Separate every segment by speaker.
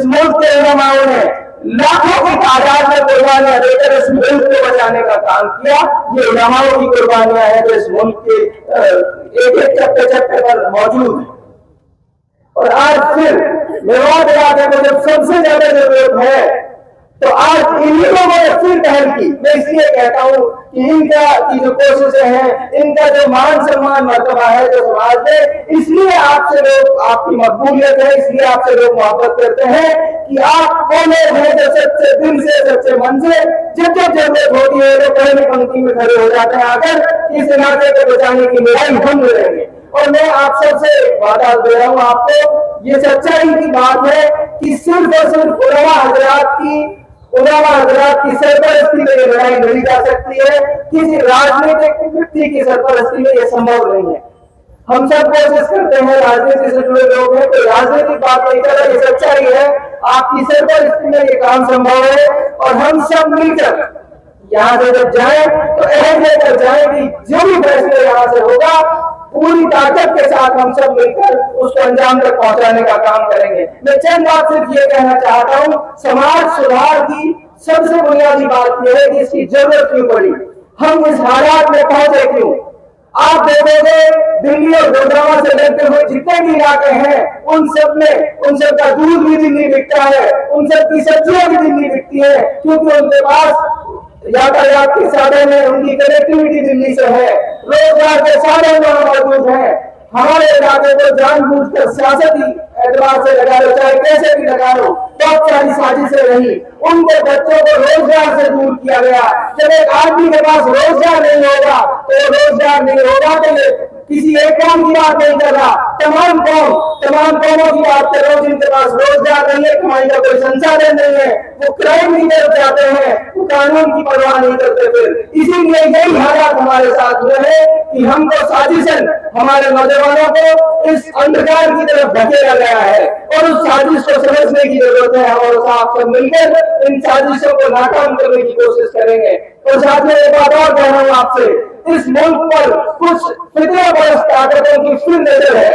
Speaker 1: इस मुल्क के उलमाओं ने लाखों की तादाद में कुर्बानियां देकर इस मुल्क को बचाने का काम किया। ये उलमाओं की कुर्बानियां हैं जो इस मुल्क के एक एक चप्पे चप्पे पर मौजूद है। और आज फिर मेवात इलाके को जब सबसे ज्यादा जरूरत है तो आज इन्हीं लोगों ने फिर पहल की। मैं इसलिए कहता हूं कि इनका की जो कोशिशें हैं, इनका जो मान सम्मान मर्तबा है जो समाज में, इसलिए आपसे लोग, आपकी मकबूलियत है, इसलिए आपसे लोग मोहब्बत करते हैं कि आप वो लोग हैं जो सच्चे दिल से, सच्चे मन से जब जब जरूरत होती है तो पहली पंक्ति में खड़े हो जाते हैं आकर इस इलाके को बचाने की लड़ाई हम लड़ेंगे। और मैं आप सबसे वादा दे रहा हूं आपको, ये सच्चाई की बात है कि सिर्फ और सिर्फ उलमा हजरात की सरपरस्ती में ये लड़ाई लड़ी जा सकती है। किसी राजनीतिक व्यक्ति की सरपरस्ती में ये संभव नहीं है। हम सब कोशिश करते हैं, राजनीति से जुड़े लोग हैं, कोई राजनीतिक बात नहीं कर रहा, ये सच्चाई है। आपकी सरपरस्ती में ये काम संभव है और हम सब मिलकर यहाँ से जब जाए तो अहद लेकर जाए कि जो भी फैसले यहाँ से होगा पूरी ताकत के साथ हम सब मिलकर उसको अंजाम तक पहुंचाने का काम करेंगे। मैं चंद बात सिर्फ ये कहना चाहता हूं, समाज सुधार की सबसे बुनियादी बात यह है कि इसकी जरूरत क्यों पड़ी, हम इस हालात में पहुंचे क्यों। आप देखोगे दिल्ली और गुड़गांव से लगते हुए जितने भी इलाके हैं उन सब का दूध भी दिल्ली बिकता है, उन सब की सब्जियां भी दिल्ली बिकती है, क्योंकि उनके पास यातायात के साधन है, उनकी कनेक्टिविटी दिल्ली से है, रोजगार के साधन वहां मौजूद है। हमारे इलाके को जानबूझकर सियासती एतबार से लगा लो, चाहे कैसे भी लगा लो, बहुत सारी साजिशें रही, उनके बच्चों को रोजगार से दूर किया गया। जब एक आदमी के पास रोजगार नहीं होगा तो किसी एक कौम की बात नहीं कर रहा, तमाम कौमों की बात कर रहा हूं जिनके पास रोजगार नहीं है, कमाई का कोई संसाधन नहीं है, वो क्राइम नहीं कर जाते हैं, वो कानून की परवाह नहीं करते। फिर इसीलिए यही हालात हमारे साथ हुए हैं कि हमको साजिशन, हमारे नौजवानों को इस अंधकार की तरफ धकेला गया है और उस साजिश को समझने की जरूरत है। हम और आप सब मिलकर इन साजिशों को नाकाम करने की कोशिश करेंगे। और साथ में एक बात और कह रहा हूं आपसे, इस मुल्क पर कुछ फितना परस्त ताकतों की फिर नजर है,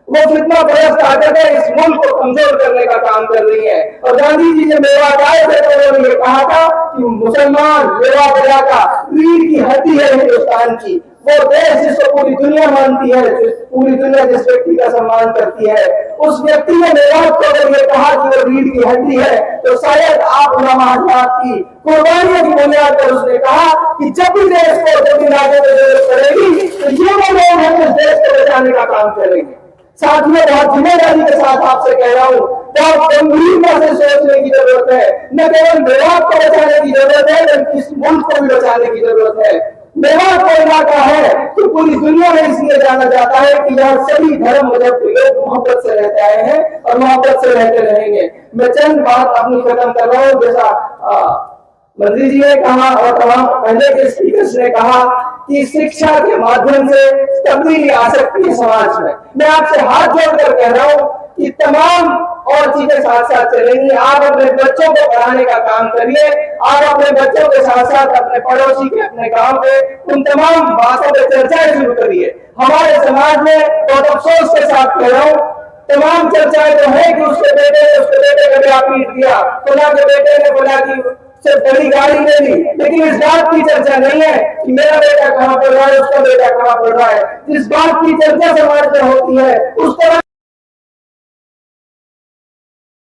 Speaker 1: वो फितना परस्त ताकतें इस मुल्क को कमजोर करने का काम कर रही है। और गांधी जी जब मेवात आए थे तो उन्होंने ये कहा था कि मुसलमान मेवात इलाका रीढ़ की हड्डी है हिंदुस्तान की, वो देश जिसको पूरी दुनिया मानती है, पूरी दुनिया जिस व्यक्ति का सम्मान करती है, उस व्यक्ति ने मेवात को अगर ये कहा कि वो रीढ़ की हड्डी है तो शायद आप उलमा हज़रात की कुर्बानियों की बुनियाद पर उसने कहा कि जब भी देश को जब इलाके में जरूरत पड़ेगी तो ये वो लोग हैं जो देश को बचाने का काम करेंगे। साथ में बहुत जिम्मेदारी के साथ आपसे कह रहा हूँ, बहुत गंभीरता से सोचने की जरूरत है। न केवल मेवात को बचाने की जरूरत है बल्कि इस मुल्क को भी बचाने की जरूरत है। मेवात को इलाका है तो पूरी दुनिया में इसलिए जाना जाता है कि यहाँ सभी धर्म मजहब के लोग मोहब्बत से रहते आए हैं और मोहब्बत से रहते रहेंगे। मैं चंद बात अपनी खत्म कर रहा हूँ। जैसा मंत्री जी ने कहा और तमाम पहले के स्पीकर्स ने कहा कि शिक्षा के माध्यम से तब्दीली आ सकती है समाज में। मैं आपसे हाथ जोड़कर कह रहा हूँ कि तमाम और चीजें साथ साथ चलेंगी। आप अपने बच्चों को पढ़ाने का काम करिए, आप अपने बच्चों के साथ साथ अपने पड़ोसी के, अपने गांव के उन तमाम बातों पर चर्चाएं शुरू करिए। हमारे समाज में बहुत अफसोस के साथ कह रहा हूँ, तमाम चर्चाएं तो है कि उसके बेटे का ब्याह पीट दिया, फला के बेटे ने बोला कि से बड़ी गाड़ी ले ली, लेकिन इस बात की चर्चा नहीं है कि मेरा बेटा कहाँ पढ़ रहा है, उसका बेटा कहाँ पढ़ रहा है। जिस बात की चर्चा समाज में होती है उस तरह